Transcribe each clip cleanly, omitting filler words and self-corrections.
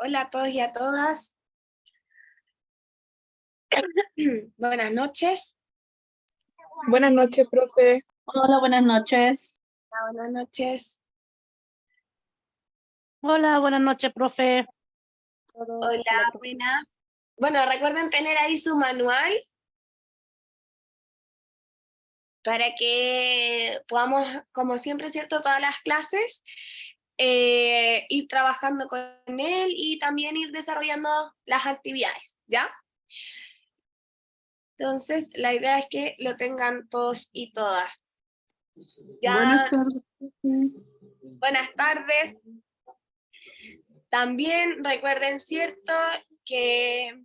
Hola a todos y a todas. Buenas noches. Buenas noches, profe. Hola, buenas noches. Buenas noches. Hola, buenas noches, profe. Hola, buenas. Bueno, recuerden tener ahí su manual para que podamos, como siempre, ¿cierto? Todas las clases, ir trabajando con él y también ir desarrollando las actividades, ¿ya? Entonces, la idea es que lo tengan todos y todas. Ya, Buenas tardes. buenas tardes. También recuerden, ¿cierto? Que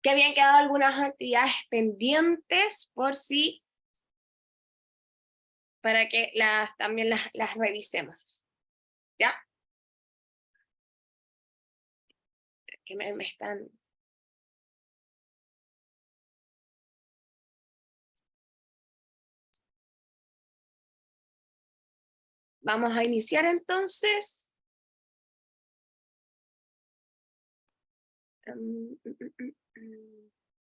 que habían quedado algunas actividades pendientes por si, para que también las revisemos. ¿Ya? Que me están... Vamos a iniciar entonces.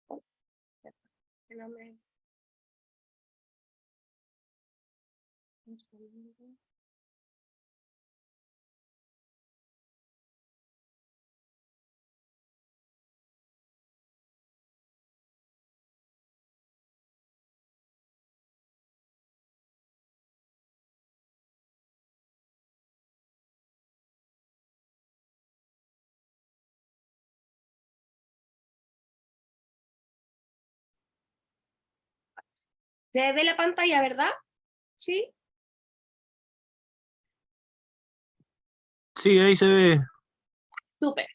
Oh, no me... Un segundo. Se ve la pantalla, ¿verdad? ¿Sí? Sí, ahí se ve. Súper.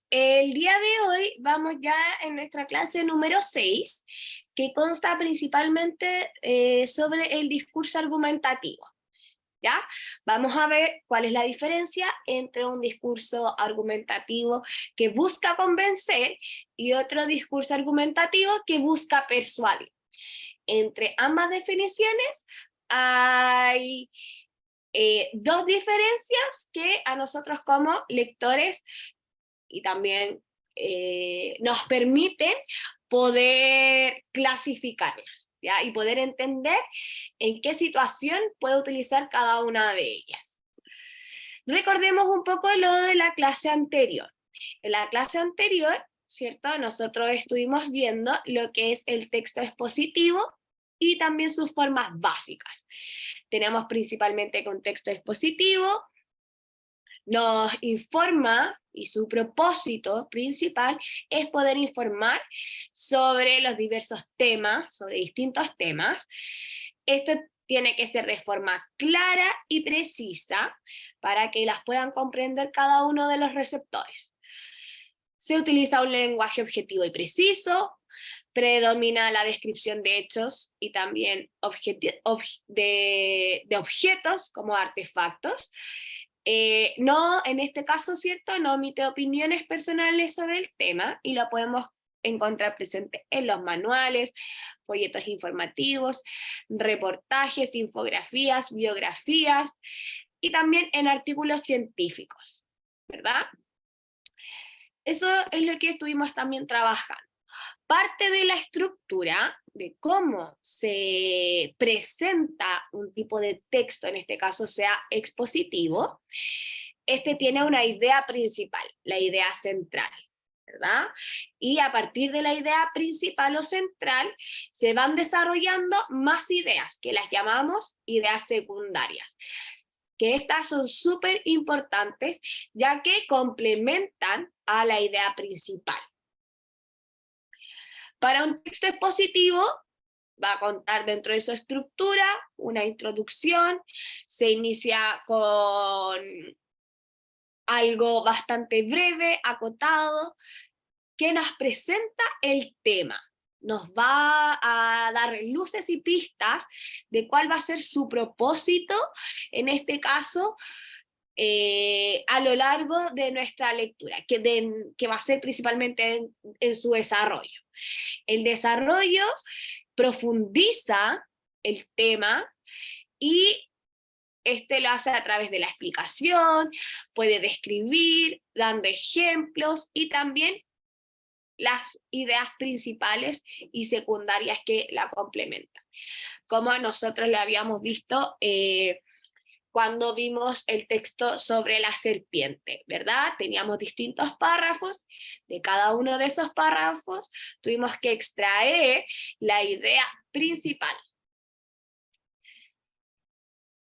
El día de hoy vamos ya en nuestra clase número 6, que consta principalmente sobre el discurso argumentativo. ¿Ya? Vamos a ver cuál es la diferencia entre un discurso argumentativo que busca convencer y otro discurso argumentativo que busca persuadir. Entre ambas definiciones hay dos diferencias que a nosotros como lectores y también nos permiten poder clasificarlas, ¿ya? Y poder entender en qué situación puede utilizar cada una de ellas. Recordemos un poco lo de la clase anterior. En la clase anterior, ¿cierto? Nosotros estuvimos viendo lo que es el texto expositivo y también sus formas básicas. Tenemos principalmente contexto expositivo, nos informa y su propósito principal es poder informar sobre los diversos temas, sobre distintos temas. Esto tiene que ser de forma clara y precisa para que las puedan comprender cada uno de los receptores. Se utiliza un lenguaje objetivo y preciso, predomina la descripción de hechos y también de objetos como artefactos. No, en este caso, ¿cierto? No omite opiniones personales sobre el tema y lo podemos encontrar presente en los manuales, folletos informativos, reportajes, infografías, biografías y también en artículos científicos, ¿verdad? Eso es lo que estuvimos también trabajando. Parte de la estructura de cómo se presenta un tipo de texto, en este caso sea expositivo, este tiene una idea principal, la idea central, ¿verdad? Y a partir de la idea principal o central se van desarrollando más ideas, que las llamamos ideas secundarias, que estas son súper importantes ya que complementan a la idea principal. Para un texto expositivo va a contar dentro de su estructura una introducción, se inicia con algo bastante breve, acotado, que nos presenta el tema. Nos va a dar luces y pistas de cuál va a ser su propósito, en este caso, a lo largo de nuestra lectura, que va a ser principalmente en su desarrollo. El desarrollo profundiza el tema y lo hace a través de la explicación, puede describir, dando ejemplos y también las ideas principales y secundarias que la complementan. Como nosotros lo habíamos visto cuando vimos el texto sobre la serpiente, ¿verdad? Teníamos distintos párrafos, de cada uno de esos párrafos tuvimos que extraer la idea principal.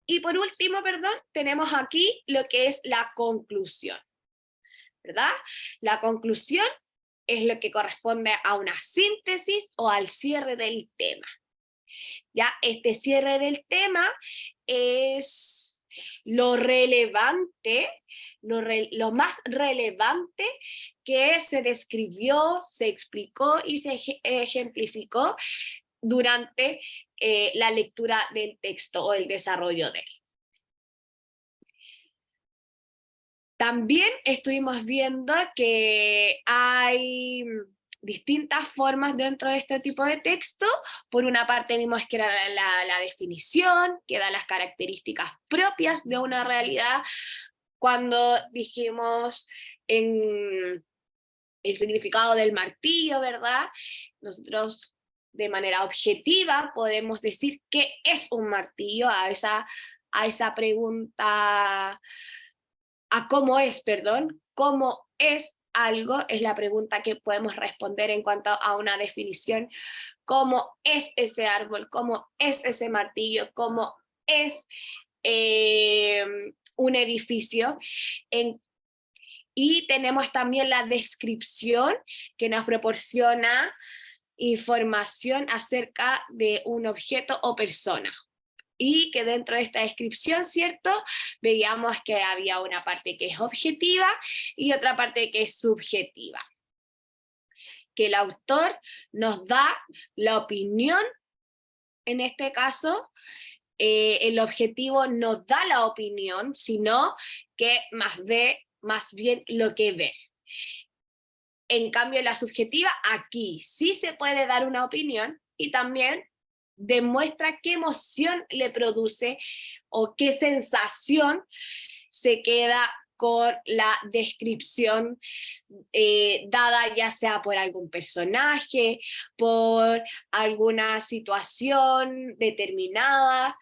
Y por último, perdón, tenemos aquí lo que es la conclusión, ¿verdad? La conclusión es lo que corresponde a una síntesis o al cierre del tema. Ya, este cierre del tema es lo relevante, lo más relevante que se describió, se explicó y se ejemplificó durante la lectura del texto o el desarrollo de él. También estuvimos viendo que hay distintas formas dentro de este tipo de texto. Por una parte vimos que era la definición, que da las características propias de una realidad. Cuando dijimos en el significado del martillo, ¿verdad? Nosotros de manera objetiva podemos decir qué es un martillo a esa pregunta, a cómo es, perdón, cómo es algo, es la pregunta que podemos responder en cuanto a una definición. ¿Cómo es ese árbol? ¿Cómo es ese martillo? ¿Cómo es un edificio? Y tenemos también la descripción que nos proporciona información acerca de un objeto o persona. Y que dentro de esta descripción, ¿cierto? Veíamos que había una parte que es objetiva y otra parte que es subjetiva. Que el autor nos da la opinión, en este caso, el objetivo no da la opinión, sino que más bien lo que ve. En cambio, la subjetiva, aquí sí se puede dar una opinión y también demuestra qué emoción le produce o qué sensación se queda con la descripción dada ya sea por algún personaje, por alguna situación determinada.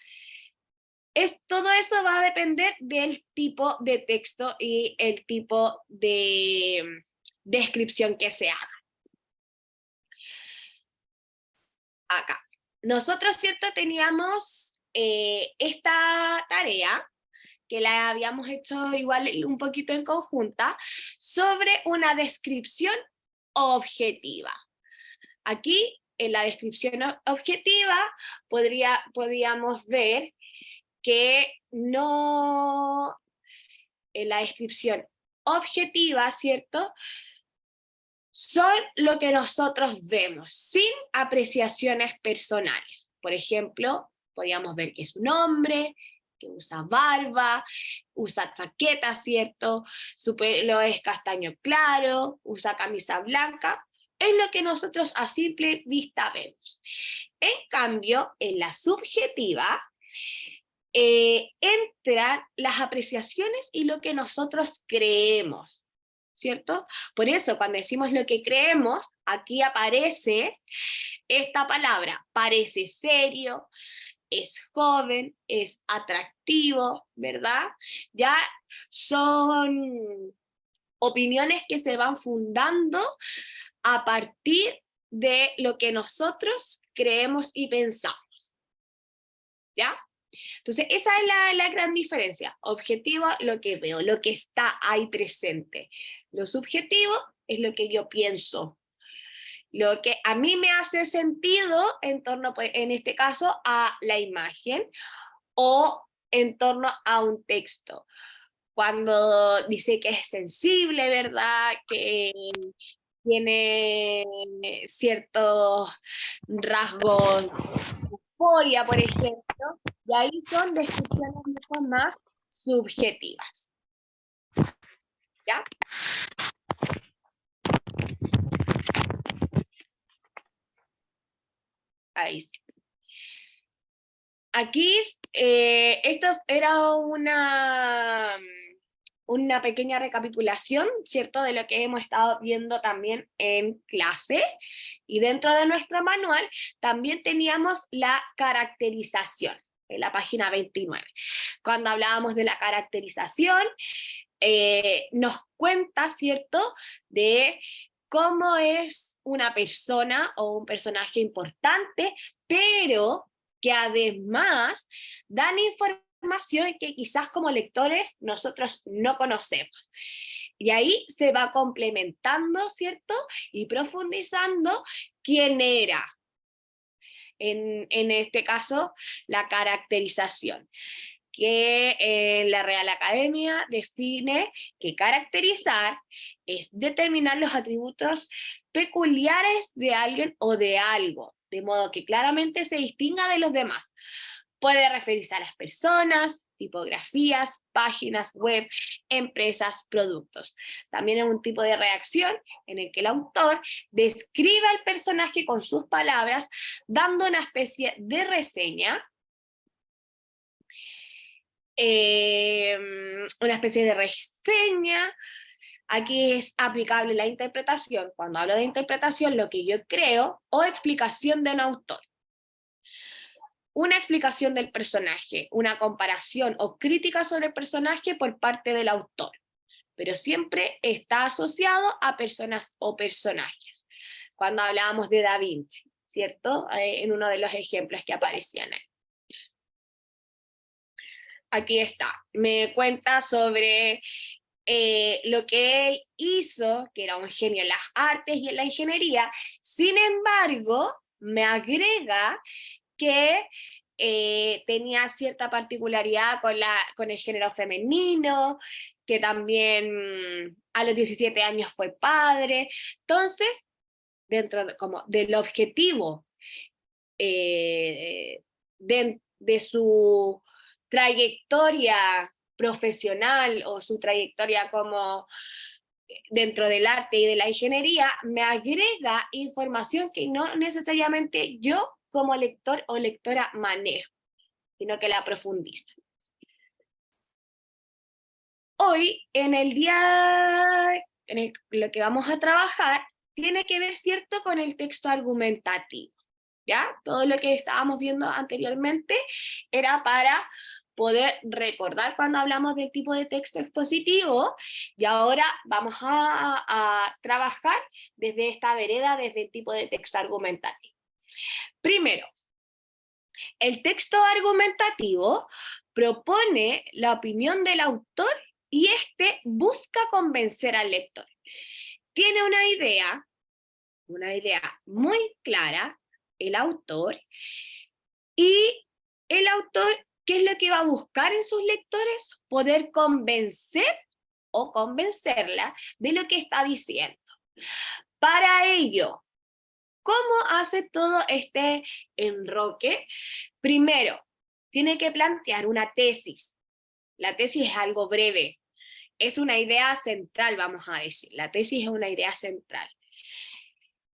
Todo eso va a depender del tipo de texto y el tipo de descripción que se haga. Acá. Nosotros, ¿cierto? Teníamos esta tarea, que la habíamos hecho igual un poquito en conjunta, sobre una descripción objetiva. Aquí, en la descripción objetiva, podríamos ver que no, en la descripción objetiva, ¿cierto?, son lo que nosotros vemos, sin apreciaciones personales. Por ejemplo, podríamos ver que es un hombre, que usa barba, usa chaqueta, ¿cierto? Su pelo es castaño claro, usa camisa blanca. Es lo que nosotros a simple vista vemos. En cambio, en la subjetiva, entran las apreciaciones y lo que nosotros creemos, ¿cierto? Por eso, cuando decimos lo que creemos, aquí aparece esta palabra, parece serio, es joven, es atractivo, ¿verdad? Ya son opiniones que se van fundando a partir de lo que nosotros creemos y pensamos, ¿ya? Entonces, esa es la gran diferencia. Objetivo, lo que veo, lo que está ahí presente. Lo subjetivo es lo que yo pienso, lo que a mí me hace sentido en torno, pues, en este caso, a la imagen o en torno a un texto. Cuando dice que es sensible, ¿verdad? Que tiene ciertos rasgos de euforia, por ejemplo, y ahí son descripciones mucho más subjetivas. ¿Ya? Ahí sí. Aquí, esto era una pequeña recapitulación, ¿cierto?, de lo que hemos estado viendo también en clase, y dentro de nuestro manual también teníamos la caracterización, en la página 29. Cuando hablábamos de la caracterización, nos cuenta, ¿cierto?, de cómo es una persona o un personaje importante, pero que además dan información que quizás como lectores nosotros no conocemos. Y ahí se va complementando, ¿cierto?, y profundizando quién era. En este caso, la caracterización, que la Real Academia define que caracterizar es determinar los atributos peculiares de alguien o de algo, de modo que claramente se distinga de los demás. Puede referirse a las personas, tipografías, páginas web, empresas, productos. También es un tipo de redacción en el que el autor describe al personaje con sus palabras, dando una especie de reseña, Aquí es aplicable la interpretación. Cuando hablo de interpretación, lo que yo creo o explicación de un autor. Una explicación del personaje, una comparación o crítica sobre el personaje por parte del autor, pero siempre está asociado a personas o personajes. Cuando hablábamos de Da Vinci, ¿cierto? En uno de los ejemplos que aparecían ahí. Aquí está, me cuenta sobre lo que él hizo, que era un genio en las artes y en la ingeniería. Sin embargo, me agrega que tenía cierta particularidad con el género femenino, que también a los 17 años fue padre. Entonces, dentro como del objetivo de su trayectoria profesional o su trayectoria como dentro del arte y de la ingeniería, me agrega información que no necesariamente yo como lector o lectora manejo, sino que la profundiza. Hoy, lo que vamos a trabajar, tiene que ver, ¿cierto?, con el texto argumentativo, ¿ya? Todo lo que estábamos viendo anteriormente era para poder recordar cuando hablamos del tipo de texto expositivo, y ahora vamos a trabajar desde esta vereda, desde el tipo de texto argumentativo. Primero, el texto argumentativo propone la opinión del autor y éste busca convencer al lector. Tiene una idea muy clara, el autor, y el autor, ¿qué es lo que va a buscar en sus lectores? Poder convencer o convencerla de lo que está diciendo. Para ello, ¿cómo hace todo este enroque? Primero, tiene que plantear una tesis. La tesis es algo breve, es una idea central, vamos a decir. La tesis es una idea central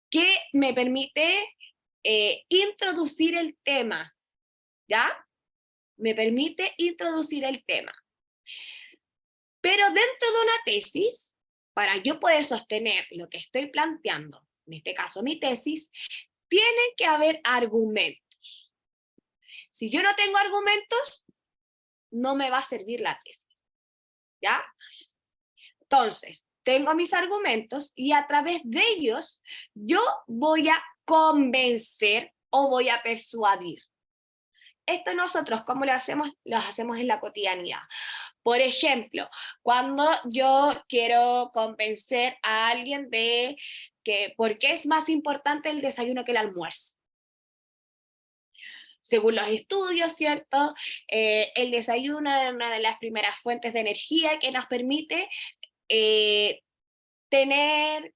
que me permite introducir el tema, ¿ya? Me permite introducir el tema. Pero dentro de una tesis, para yo poder sostener lo que estoy planteando, en este caso mi tesis, tiene que haber argumentos. Si yo no tengo argumentos, no me va a servir la tesis, ¿ya? Entonces, tengo mis argumentos y a través de ellos yo voy a convencer o voy a persuadir. Esto nosotros, ¿cómo lo hacemos? Lo hacemos en la cotidianidad. Por ejemplo, cuando yo quiero convencer a alguien de que por qué es más importante el desayuno que el almuerzo. Según los estudios, ¿cierto? El desayuno es una de las primeras fuentes de energía que nos permite tener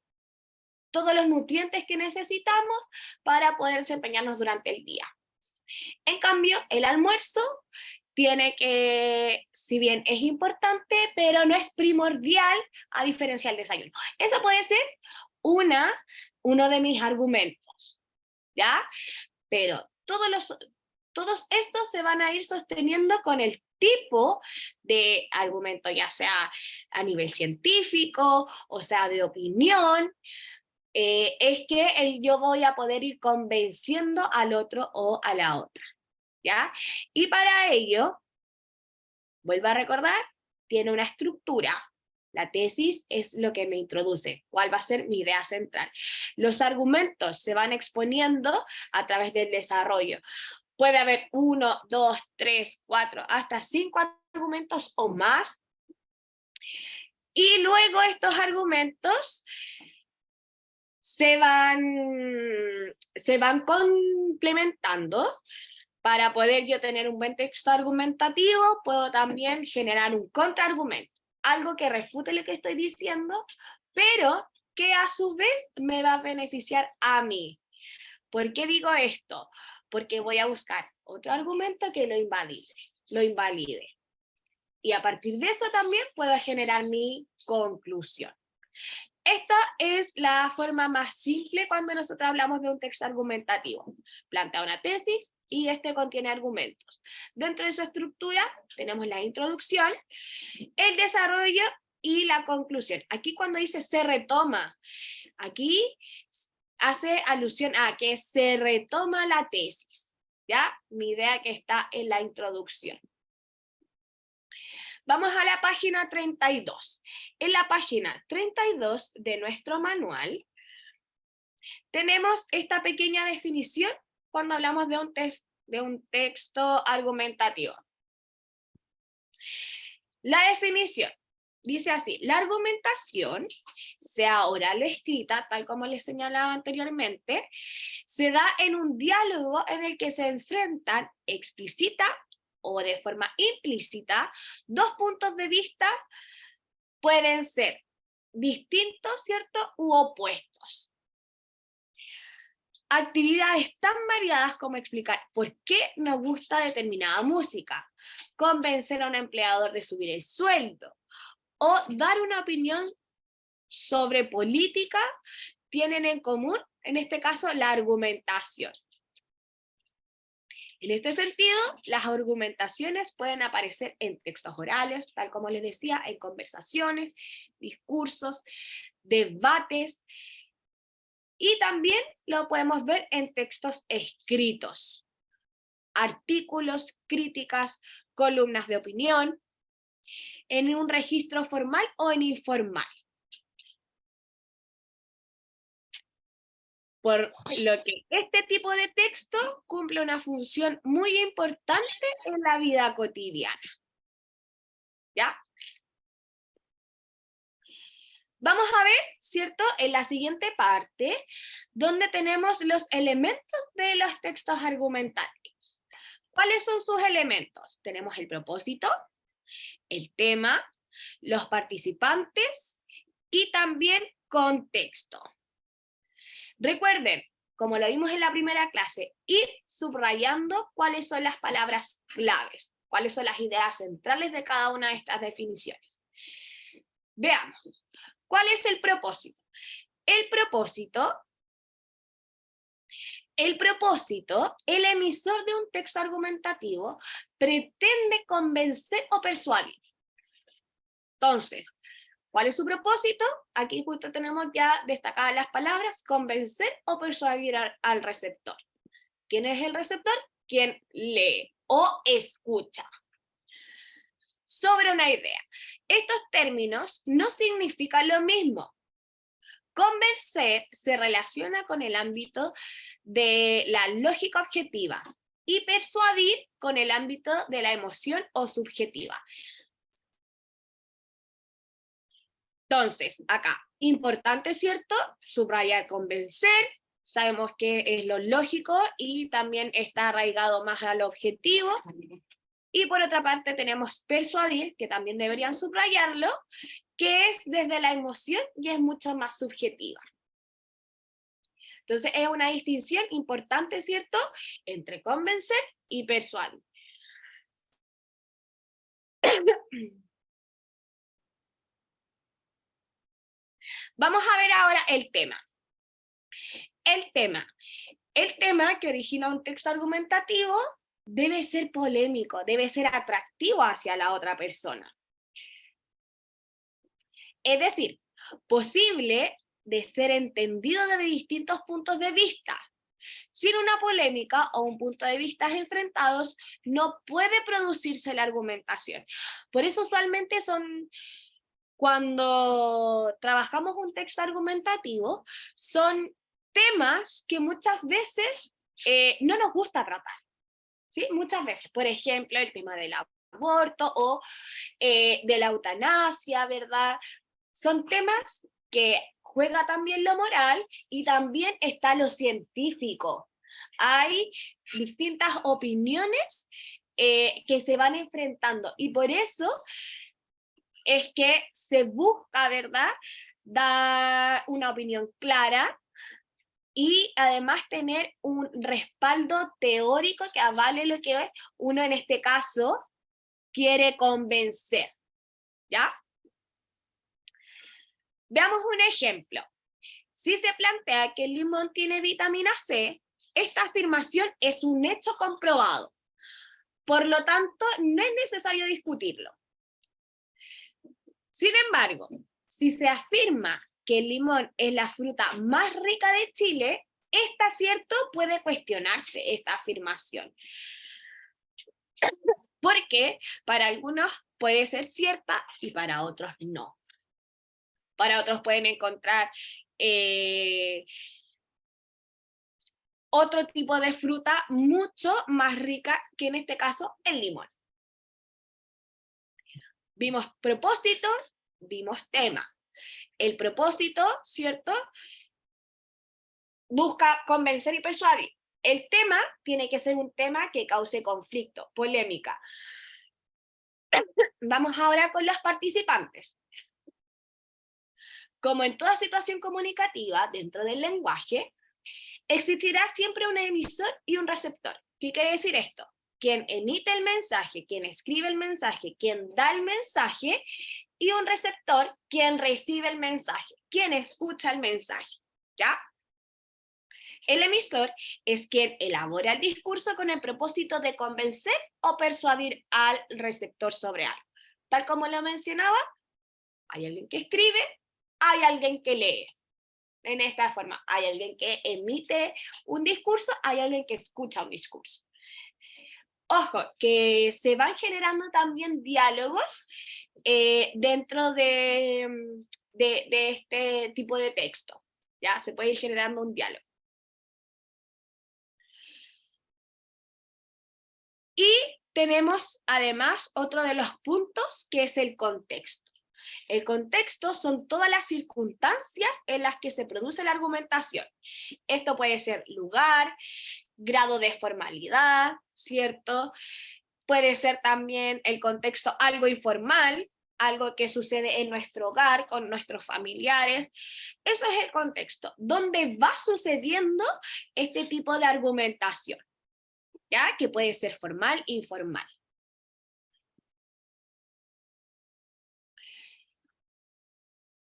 todos los nutrientes que necesitamos para poder desempeñarnos durante el día. En cambio, el almuerzo tiene que, si bien es importante, pero no es primordial a diferencia del desayuno. Eso puede ser uno de mis argumentos, ¿ya? Pero todos estos se van a ir sosteniendo con el tipo de argumento, ya sea a nivel científico, o sea, de opinión, es que yo voy a poder ir convenciendo al otro o a la otra, ¿ya? Y para ello, vuelvo a recordar, tiene una estructura. La tesis es lo que me introduce, cuál va a ser mi idea central. Los argumentos se van exponiendo a través del desarrollo. Puede haber 1, 2, 3, 4, hasta 5 argumentos o más. Y luego estos argumentos se van complementando. Para poder yo tener un buen texto argumentativo, puedo también generar un contraargumento, algo que refute lo que estoy diciendo, pero que a su vez me va a beneficiar a mí. ¿Por qué digo esto? Porque voy a buscar otro argumento que lo invalide. Y a partir de eso también puedo generar mi conclusión. Esta es la forma más simple cuando nosotros hablamos de un texto argumentativo. Plantea una tesis y este contiene argumentos. Dentro de su estructura tenemos la introducción, el desarrollo y la conclusión. Aquí cuando dice se retoma, aquí hace alusión a que se retoma la tesis, ¿ya? Mi idea que está en la introducción. Vamos a la página 32. En la página 32 de nuestro manual tenemos esta pequeña definición cuando hablamos de un texto argumentativo. La definición dice así: la argumentación, sea oral o escrita, tal como les señalaba anteriormente, se da en un diálogo en el que se enfrentan explícita o de forma implícita dos puntos de vista, pueden ser distintos, ¿cierto?, u opuestos. Actividades tan variadas como explicar por qué nos gusta determinada música, convencer a un empleador de subir el sueldo o dar una opinión sobre política tienen en común, en este caso, la argumentación. En este sentido, las argumentaciones pueden aparecer en textos orales, tal como les decía, en conversaciones, discursos, debates, y también lo podemos ver en textos escritos, artículos, críticas, columnas de opinión, en un registro formal o en informal. Por lo que este tipo de texto cumple una función muy importante en la vida cotidiana. ¿Ya? Vamos a ver, ¿cierto?, en la siguiente parte, donde tenemos los elementos de los textos argumentativos. ¿Cuáles son sus elementos? Tenemos el propósito, el tema, los participantes y también contexto. Recuerden, como lo vimos en la primera clase, ir subrayando cuáles son las palabras claves, cuáles son las ideas centrales de cada una de estas definiciones. Veamos, ¿cuál es el propósito? El propósito, el emisor de un texto argumentativo pretende convencer o persuadir. Entonces, ¿cuál es su propósito? Aquí justo tenemos ya destacadas las palabras convencer o persuadir al receptor. ¿Quién es el receptor? Quien lee o escucha sobre una idea. Estos términos no significan lo mismo. Convencer se relaciona con el ámbito de la lógica objetiva y persuadir con el ámbito de la emoción o subjetiva. Entonces, acá, importante, ¿cierto?, subrayar convencer, sabemos que es lo lógico y también está arraigado más al objetivo. Y por otra parte tenemos persuadir, que también deberían subrayarlo, que es desde la emoción y es mucho más subjetiva. Entonces es una distinción importante, ¿cierto?, entre convencer y persuadir. Vamos a ver ahora el tema. El tema que origina un texto argumentativo debe ser polémico, debe ser atractivo hacia la otra persona. Es decir, posible de ser entendido desde distintos puntos de vista. Sin una polémica o un punto de vista enfrentados, no puede producirse la argumentación. Por eso usualmente cuando trabajamos un texto argumentativo, son temas que muchas veces no nos gusta tratar. ¿Sí? Muchas veces, por ejemplo, el tema del aborto o de la eutanasia, ¿verdad? Son temas que juega también lo moral y también está lo científico. Hay distintas opiniones que se van enfrentando y por eso es que se busca, ¿verdad?, dar una opinión clara y además tener un respaldo teórico que avale lo que uno en este caso quiere convencer, ¿ya? Veamos un ejemplo. Si se plantea que el limón tiene vitamina C, esta afirmación es un hecho comprobado. Por lo tanto, no es necesario discutirlo. Sin embargo, si se afirma que el limón es la fruta más rica de Chile, ¿está cierto? Puede cuestionarse esta afirmación. Porque para algunos puede ser cierta y para otros no. Para otros pueden encontrar otro tipo de fruta mucho más rica que en este caso el limón. Vimos propósitos, vimos tema. El propósito, ¿cierto?, busca convencer y persuadir. El tema tiene que ser un tema que cause conflicto, polémica. Vamos ahora con los participantes. Como en toda situación comunicativa dentro del lenguaje, existirá siempre un emisor y un receptor. ¿Qué quiere decir esto? Quien emite el mensaje, quien escribe el mensaje, quien da el mensaje, y un receptor, quien recibe el mensaje, quien escucha el mensaje, ¿ya? El emisor es quien elabora el discurso con el propósito de convencer o persuadir al receptor sobre algo. Tal como lo mencionaba, hay alguien que escribe, hay alguien que lee. En esta forma, hay alguien que emite un discurso, hay alguien que escucha un discurso. Ojo, que se van generando también diálogos dentro de este tipo de texto. ¿Ya? Se puede ir generando un diálogo. Y tenemos además otro de los puntos que es el contexto. El contexto son todas las circunstancias en las que se produce la argumentación. Esto puede ser lugar, grado de formalidad, ¿cierto? Puede ser también el contexto algo informal, algo que sucede en nuestro hogar, con nuestros familiares. Eso es el contexto, donde va sucediendo este tipo de argumentación, ¿ya? Que puede ser formal e informal.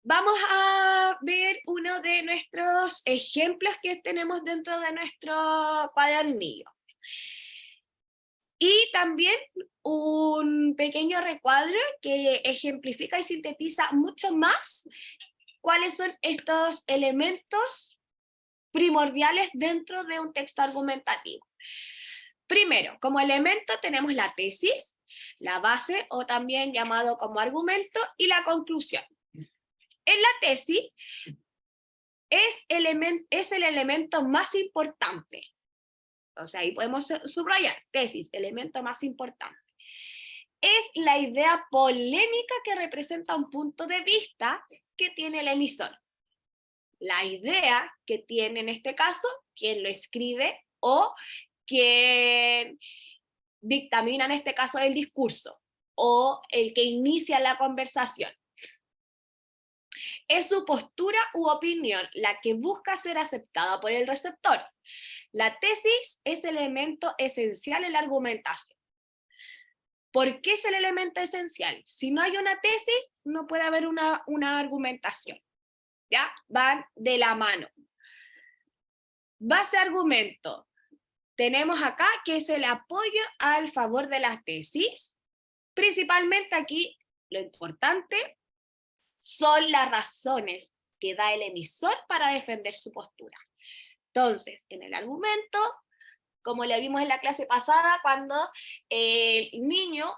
Vamos a ver uno de nuestros ejemplos que tenemos dentro de nuestro cuadernillo. Y también un pequeño recuadro que ejemplifica y sintetiza mucho más cuáles son estos elementos primordiales dentro de un texto argumentativo. Primero, como elemento tenemos la tesis, la base o también llamado como argumento y la conclusión. En la tesis es el elemento más importante. O sea, ahí podemos subrayar, tesis, elemento más importante. Es la idea polémica que representa un punto de vista que tiene el emisor. La idea que tiene en este caso quien lo escribe o quien dictamina en este caso el discurso o el que inicia la conversación. Es su postura u opinión la que busca ser aceptada por el receptor. La tesis es el elemento esencial en la argumentación. ¿Por qué es el elemento esencial? Si no hay una tesis, no puede haber una argumentación. ¿Ya? Van de la mano. Base argumento. tenemos acá que es el apoyo al favor de la tesis. Principalmente aquí lo importante son las razones que da el emisor para defender su postura. Entonces, en el argumento, como le vimos en la clase pasada, cuando el niño,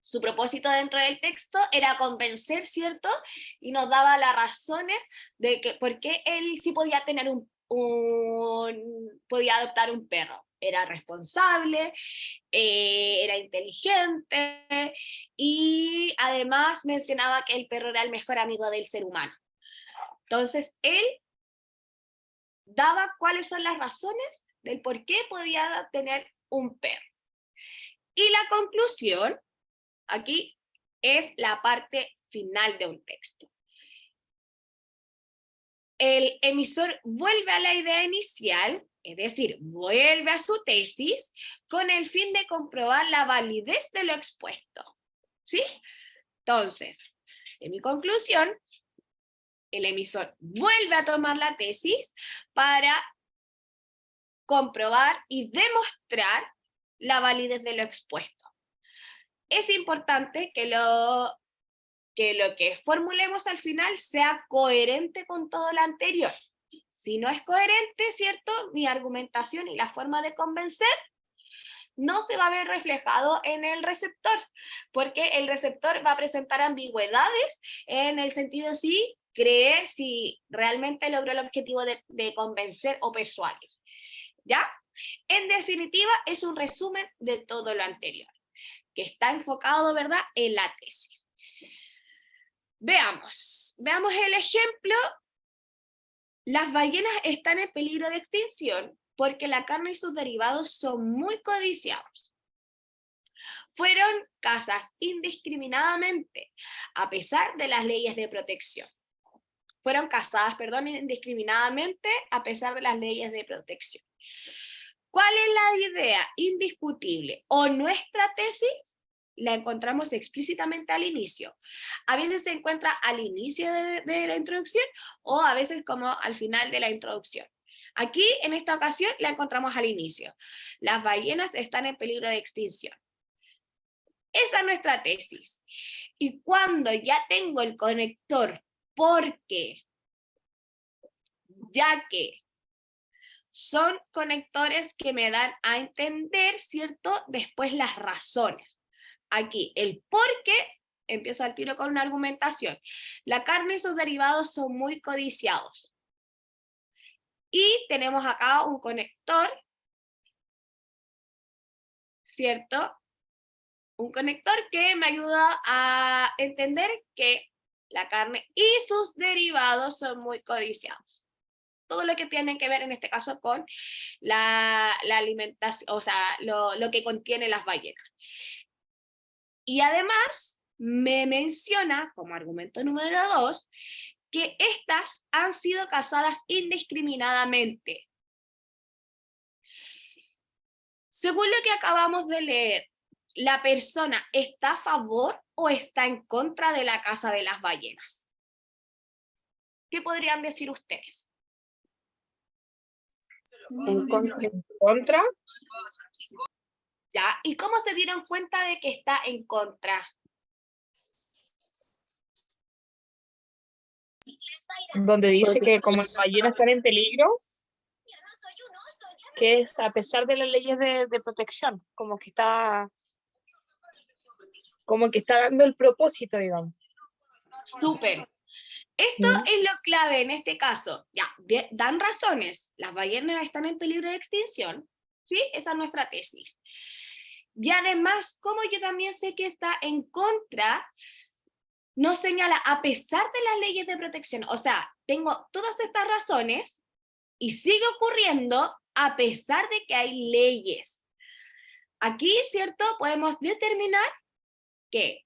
su propósito dentro del texto era convencer, ¿cierto? Y nos daba las razones de que por qué él sí podía tener podía adoptar un perro. Era responsable, era inteligente y además mencionaba que el perro era el mejor amigo del ser humano. Entonces, él daba cuáles son las razones del por qué podía tener un perro. Y la conclusión, aquí, es la parte final de un texto. El emisor vuelve a la idea inicial, es decir, vuelve a su tesis, con el fin de comprobar la validez de lo expuesto. ¿Sí? Entonces, en mi conclusión, el emisor vuelve a tomar la tesis para comprobar y demostrar la validez de lo expuesto. Es importante que lo que formulemos al final sea coherente con todo lo anterior. Si no es coherente, ¿cierto?, mi argumentación y la forma de convencer no se va a ver reflejado en el receptor, porque el receptor va a presentar ambigüedades en el sentido si cree si realmente logró el objetivo de convencer o persuadir. ¿Ya? En definitiva, es un resumen de todo lo anterior, que está enfocado, ¿verdad?, en la tesis. Veamos el ejemplo. Las ballenas están en peligro de extinción porque la carne y sus derivados son muy codiciados. Fueron cazadas indiscriminadamente, a pesar de las leyes de protección. Fueron cazadas, indiscriminadamente, a pesar de las leyes de protección. ¿Cuál es la idea indiscutible o nuestra tesis? La encontramos explícitamente al inicio. A veces se encuentra al inicio de la introducción o a veces como al final de la introducción. Aquí, en esta ocasión, la encontramos al inicio. Las ballenas están en peligro de extinción. Esa es nuestra tesis. Y cuando ya tengo el conector, porque, ya que son conectores que me dan a entender, ¿cierto?, después las razones. Aquí, el por qué, empiezo al tiro con una argumentación. La carne y sus derivados son muy codiciados. Y tenemos acá un conector, ¿cierto? Un conector que me ayuda a entender que la carne y sus derivados son muy codiciados. Todo lo que tiene que ver en este caso con la alimentación, o sea, lo que contiene las ballenas. Y además me menciona, como argumento número 2, que estas han sido cazadas indiscriminadamente. Según lo que acabamos de leer, ¿la persona está a favor o está en contra de la caza de las ballenas? ¿Qué podrían decir ustedes? En contra. ¿Ya? ¿Y cómo se dieron cuenta de que está en contra? Donde dice que como las ballenas están en peligro, que es a pesar de las leyes de protección, como que está dando el propósito, digamos. Súper. Esto es lo clave en este caso. Ya, dan razones. Las ballenas están en peligro de extinción. ¿Sí? Esa es nuestra tesis. Y además, como yo también sé que está en contra, nos señala a pesar de las leyes de protección. O sea, tengo todas estas razones y sigue ocurriendo a pesar de que hay leyes. Aquí, ¿cierto?, podemos determinar que,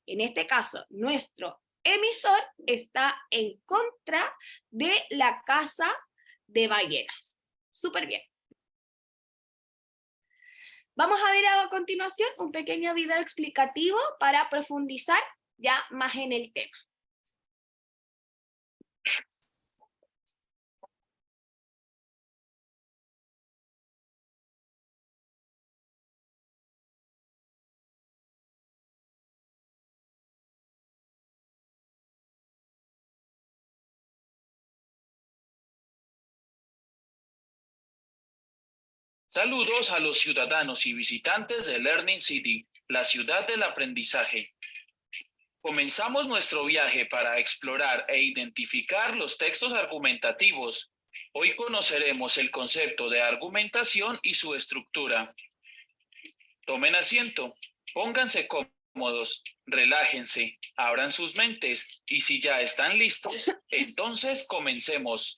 en este caso, nuestro emisor está en contra de la caza de ballenas. Súper bien. Vamos a ver a continuación un pequeño video explicativo para profundizar ya más en el tema. Saludos a los ciudadanos y visitantes de Learning City, la ciudad del aprendizaje. Comenzamos nuestro viaje para explorar e identificar los textos argumentativos. Hoy conoceremos el concepto de argumentación y su estructura. Tomen asiento, pónganse cómodos, relájense, abran sus mentes y si ya están listos, entonces comencemos.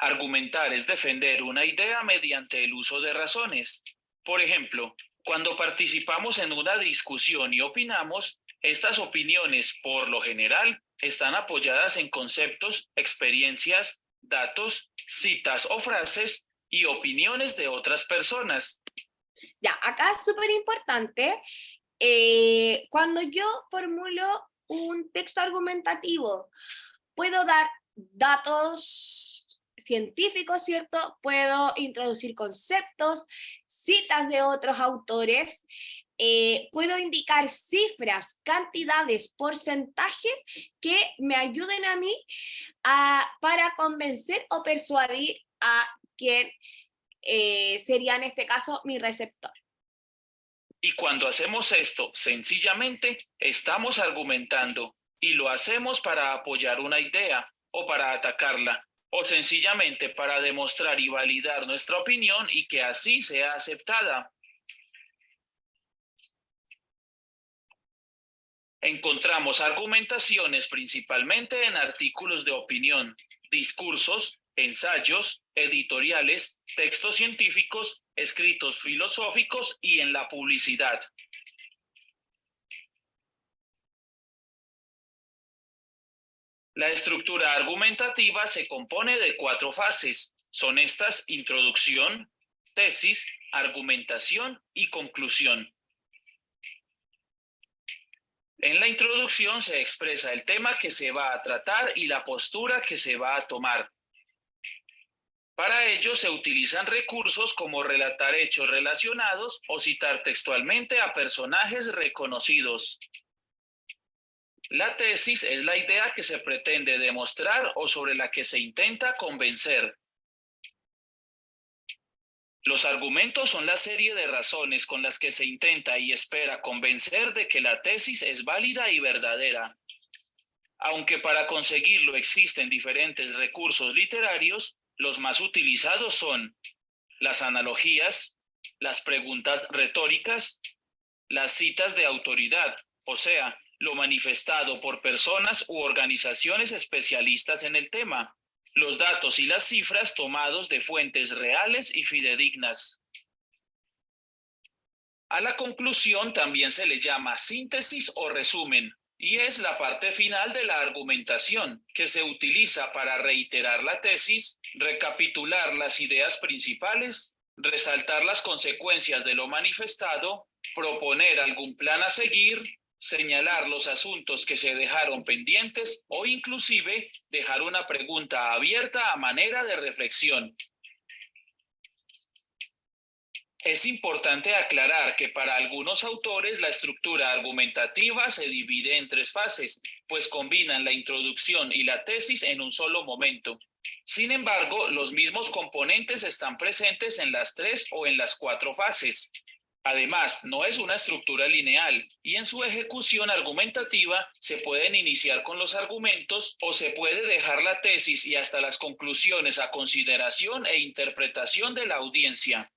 Argumentar es defender una idea mediante el uso de razones. Por ejemplo, cuando participamos en una discusión y opinamos, estas opiniones, por lo general, están apoyadas en conceptos, experiencias, datos, citas o frases y opiniones de otras personas. Ya, acá es súper importante, cuando yo formulo un texto argumentativo, puedo dar datos científicos, ¿cierto? Puedo introducir conceptos, citas de otros autores, puedo indicar cifras, cantidades, porcentajes que me ayuden a mí para convencer o persuadir a quien sería en este caso mi receptor. Y cuando hacemos esto, sencillamente estamos argumentando y lo hacemos para apoyar una idea o para atacarla, o sencillamente para demostrar y validar nuestra opinión y que así sea aceptada. Encontramos argumentaciones principalmente en artículos de opinión, discursos, ensayos, editoriales, textos científicos, escritos filosóficos y en la publicidad. La estructura argumentativa se compone de 4 fases. Son estas: introducción, tesis, argumentación y conclusión. En la introducción se expresa el tema que se va a tratar y la postura que se va a tomar. Para ello se utilizan recursos como relatar hechos relacionados o citar textualmente a personajes reconocidos. La tesis es la idea que se pretende demostrar o sobre la que se intenta convencer. Los argumentos son la serie de razones con las que se intenta y espera convencer de que la tesis es válida y verdadera. Aunque para conseguirlo existen diferentes recursos literarios, los más utilizados son las analogías, las preguntas retóricas, las citas de autoridad, o sea, lo manifestado por personas u organizaciones especialistas en el tema, los datos y las cifras tomados de fuentes reales y fidedignas. A la conclusión también se le llama síntesis o resumen, y es la parte final de la argumentación, que se utiliza para reiterar la tesis, recapitular las ideas principales, resaltar las consecuencias de lo manifestado, proponer algún plan a seguir, señalar los asuntos que se dejaron pendientes o inclusive dejar una pregunta abierta a manera de reflexión. Es importante aclarar que para algunos autores la estructura argumentativa se divide en 3 fases, pues combinan la introducción y la tesis en un solo momento. Sin embargo, los mismos componentes están presentes en las 3 o en las 4 fases. Además, no es una estructura lineal y en su ejecución argumentativa se pueden iniciar con los argumentos o se puede dejar la tesis y hasta las conclusiones a consideración e interpretación de la audiencia.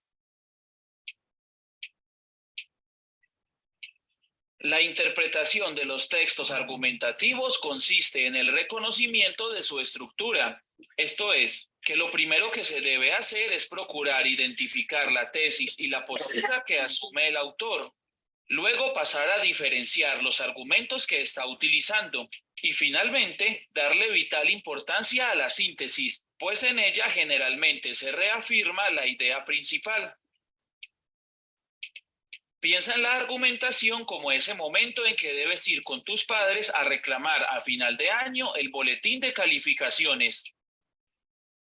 La interpretación de los textos argumentativos consiste en el reconocimiento de su estructura. Esto es, que lo primero que se debe hacer es procurar identificar la tesis y la postura que asume el autor. Luego pasar a diferenciar los argumentos que está utilizando. Y finalmente, darle vital importancia a la síntesis, pues en ella generalmente se reafirma la idea principal. Piensa en la argumentación como ese momento en que debes ir con tus padres a reclamar a final de año el boletín de calificaciones.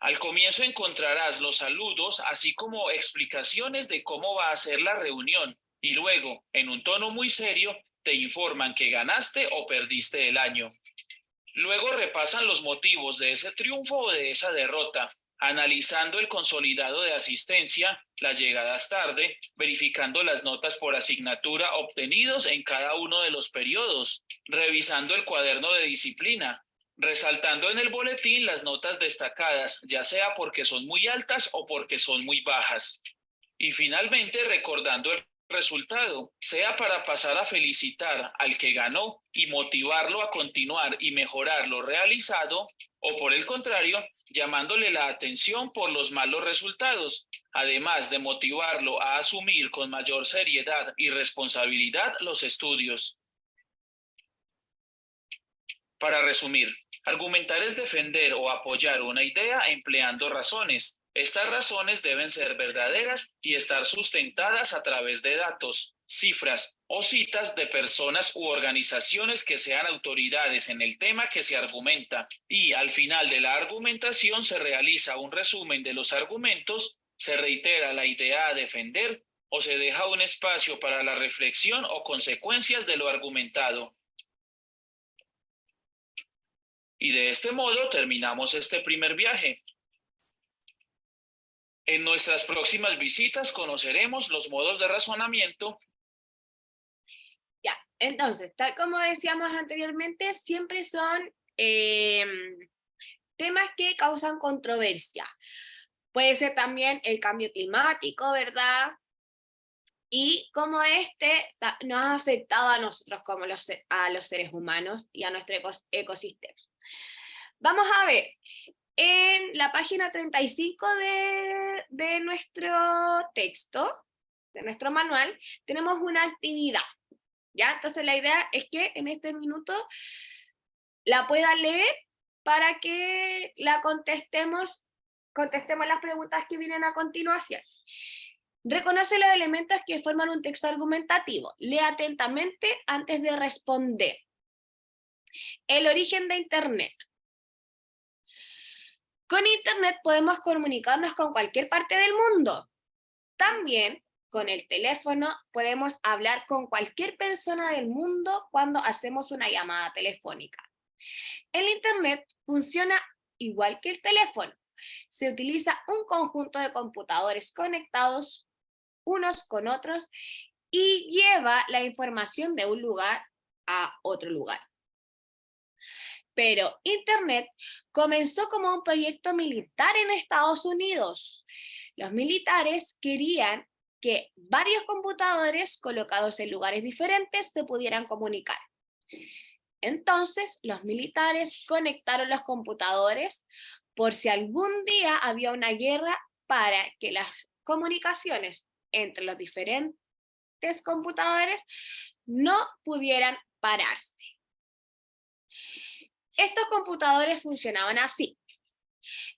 Al comienzo encontrarás los saludos, así como explicaciones de cómo va a ser la reunión, y luego, en un tono muy serio, te informan que ganaste o perdiste el año. Luego repasan los motivos de ese triunfo o de esa derrota, analizando el consolidado de asistencia, las llegadas tarde, verificando las notas por asignatura obtenidos en cada uno de los periodos, revisando el cuaderno de disciplina, resaltando en el boletín las notas destacadas, ya sea porque son muy altas o porque son muy bajas. Y finalmente recordando el resultado, sea para pasar a felicitar al que ganó y motivarlo a continuar y mejorar lo realizado, o por el contrario, llamándole la atención por los malos resultados, además de motivarlo a asumir con mayor seriedad y responsabilidad los estudios. Para resumir, argumentar es defender o apoyar una idea empleando razones. Estas razones deben ser verdaderas y estar sustentadas a través de datos, cifras o citas de personas u organizaciones que sean autoridades en el tema que se argumenta. Y al final de la argumentación se realiza un resumen de los argumentos, se reitera la idea a defender o se deja un espacio para la reflexión o consecuencias de lo argumentado. Y de este modo terminamos este primer viaje. En nuestras próximas visitas conoceremos los modos de razonamiento. Ya, entonces, tal como decíamos anteriormente, siempre son temas que causan controversia. Puede ser también el cambio climático, ¿verdad? Y cómo nos ha afectado a nosotros como a los seres humanos y a nuestro ecosistema. Vamos a ver, en la página 35 de nuestro texto, de nuestro manual, tenemos una actividad, ¿ya? Entonces la idea es que en este minuto la puedan leer para que la contestemos las preguntas que vienen a continuación. Reconoce los elementos que forman un texto argumentativo. Lee atentamente antes de responder. El origen de Internet. Con Internet podemos comunicarnos con cualquier parte del mundo. También con el teléfono podemos hablar con cualquier persona del mundo cuando hacemos una llamada telefónica. El Internet funciona igual que el teléfono. Se utiliza un conjunto de computadores conectados unos con otros y lleva la información de un lugar a otro lugar. Pero Internet comenzó como un proyecto militar en Estados Unidos. Los militares querían que varios computadores colocados en lugares diferentes se pudieran comunicar. Entonces, los militares conectaron los computadores por si algún día había una guerra para que las comunicaciones entre los diferentes computadores no pudieran pararse. Estos computadores funcionaban así.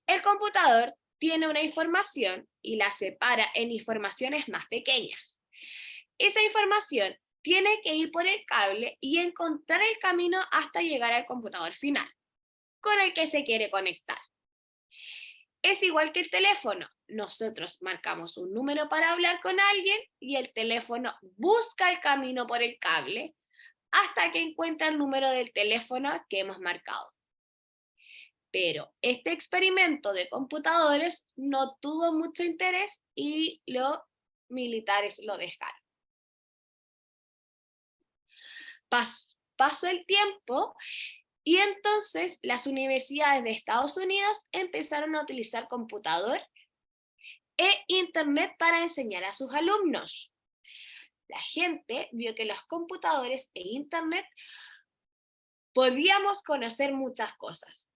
El computador tiene una información y la separa en informaciones más pequeñas. Esa información tiene que ir por el cable y encontrar el camino hasta llegar al computador final, con el que se quiere conectar. Es igual que el teléfono. Nosotros marcamos un número para hablar con alguien y el teléfono busca el camino por el cable hasta que encuentra el número del teléfono que hemos marcado. Pero este experimento de computadores no tuvo mucho interés y los militares lo dejaron. Pasó el tiempo y entonces las universidades de Estados Unidos empezaron a utilizar computador e Internet para enseñar a sus alumnos. La gente vio que los computadores e Internet podíamos conocer muchas cosas.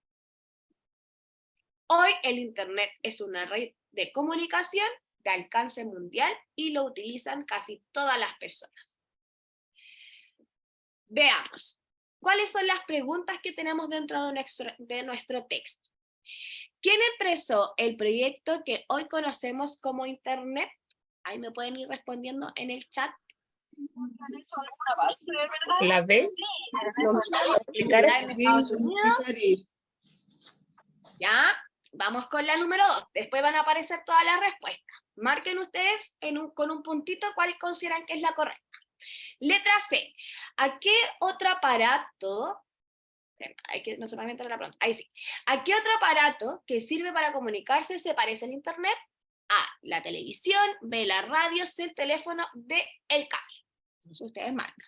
Hoy el Internet es una red de comunicación de alcance mundial y lo utilizan casi todas las personas. Veamos, ¿cuáles son las preguntas que tenemos dentro de nuestro texto? ¿Quién empezó el proyecto que hoy conocemos como Internet? Ahí me pueden ir respondiendo en el chat. ¿La B? Ya, vamos con la número 2. Después van a aparecer todas las respuestas. Marquen ustedes con un puntito cuál consideran que es la correcta. Letra C. ¿A qué otro aparato Hay que no solamente la pregunta. Ahí sí. ¿A qué otro aparato que sirve para comunicarse se parece al internet? A, la televisión, B, la radio, C, el teléfono, D, el cable. Entonces ustedes marcan.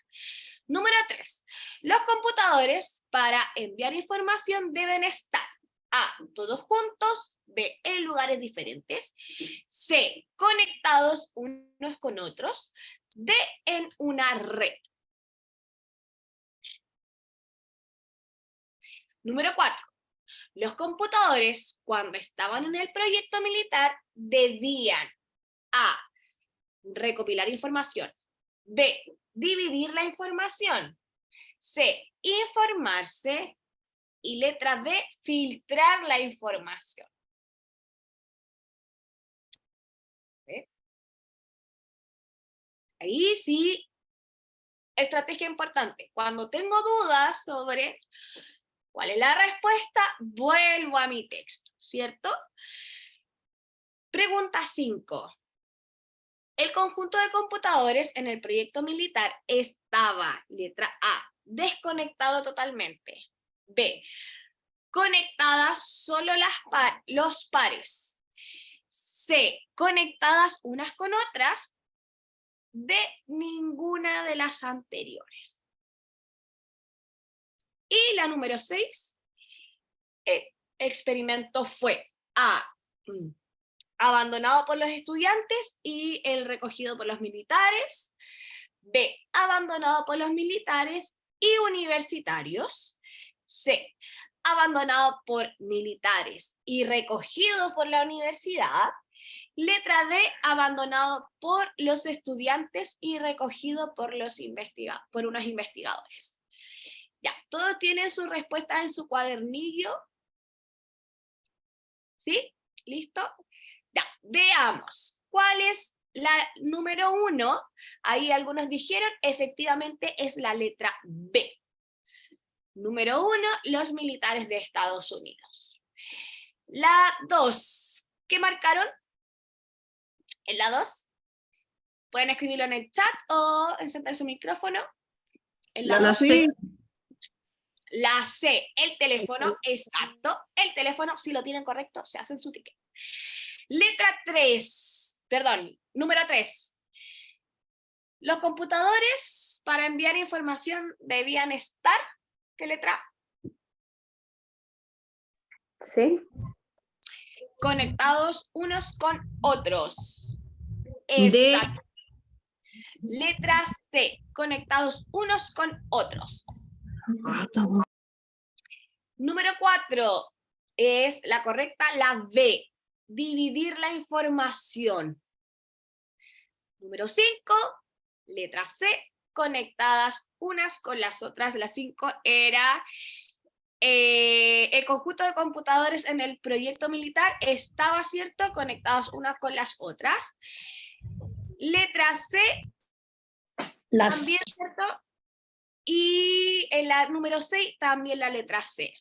Número 3. Los computadores para enviar información deben estar A, todos juntos, B, en lugares diferentes, C, conectados unos con otros, D, en una red. Número 4. Los computadores, cuando estaban en el proyecto militar, debían A, recopilar información, B, dividir la información, C, informarse, y letra D, filtrar la información. ¿Ve? Ahí sí, estrategia importante. Cuando tengo dudas sobre cuál es la respuesta, vuelvo a mi texto, ¿cierto? Pregunta 5. El conjunto de computadores en el proyecto militar estaba, letra A, desconectado totalmente. B, conectadas solo los pares. C, conectadas unas con otras. D, ninguna de las anteriores. Y la número 6, el experimento fue A, abandonado por los estudiantes y el recogido por los militares. B, abandonado por los militares y universitarios. C, abandonado por militares y recogido por la universidad. Letra D, abandonado por los estudiantes y recogido por unos investigadores. Ya, todos tienen su respuesta en su cuadernillo. ¿Sí? ¿Listo? Ya, veamos. ¿Cuál es la número 1? Ahí algunos dijeron, efectivamente es la letra B. Número 1, los militares de Estados Unidos. La 2, ¿qué marcaron? En la 2, pueden escribirlo en el chat o encender su micrófono. En la 2. C. La C, el teléfono, exacto. El teléfono, si lo tienen correcto, se hacen su ticket. Letra 3, perdón, número 3. Los computadores para enviar información debían estar, ¿qué letra? Sí. Conectados unos con otros. D. Exacto. Letra C, conectados unos con otros. Número 4 es la correcta, la B, dividir la información. Número 5, letra C, conectadas unas con las otras. La 5 era el conjunto de computadores en el proyecto militar estaba, ¿cierto?, conectadas unas con las otras. Letra C, también, ¿cierto? Y en la número 6 también la letra C.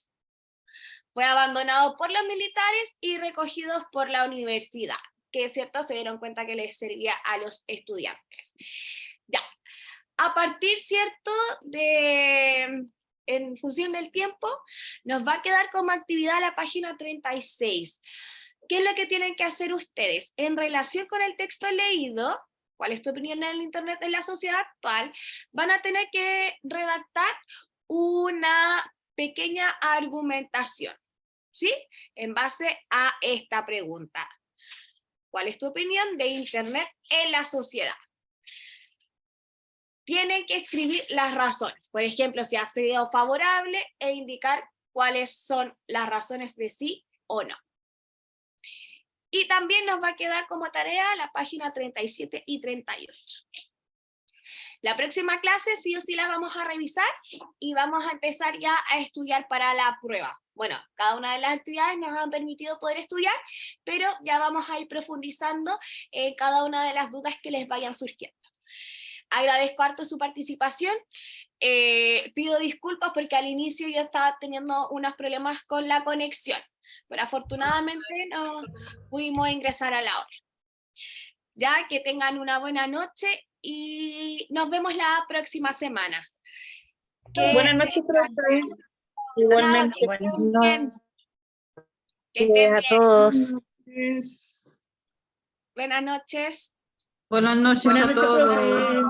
Fue abandonado por los militares y recogidos por la universidad, que es cierto, se dieron cuenta que les servía a los estudiantes. Ya, a partir, cierto, en función del tiempo, nos va a quedar como actividad la página 36. ¿Qué es lo que tienen que hacer ustedes? En relación con el texto leído, ¿cuál es tu opinión en el Internet en la sociedad actual? Van a tener que redactar una pequeña argumentación, ¿sí? En base a esta pregunta. ¿Cuál es tu opinión de Internet en la sociedad? Tienen que escribir las razones. Por ejemplo, si ha sido favorable e indicar cuáles son las razones de sí o no. Y también nos va a quedar como tarea la página 37 y 38. La próxima clase sí o sí la vamos a revisar y vamos a empezar ya a estudiar para la prueba. Bueno, cada una de las actividades nos han permitido poder estudiar, pero ya vamos a ir profundizando en cada una de las dudas que les vayan surgiendo. Agradezco harto su participación. Pido disculpas porque al inicio yo estaba teniendo unos problemas con la conexión, pero afortunadamente no pudimos ingresar a la hora. Ya, que tengan una buena noche y nos vemos la próxima semana. Buenas noches, profe. Igualmente. Chao, que estén bien. Que estén A bien. todos. Buenas noches. Buenas noches a todos.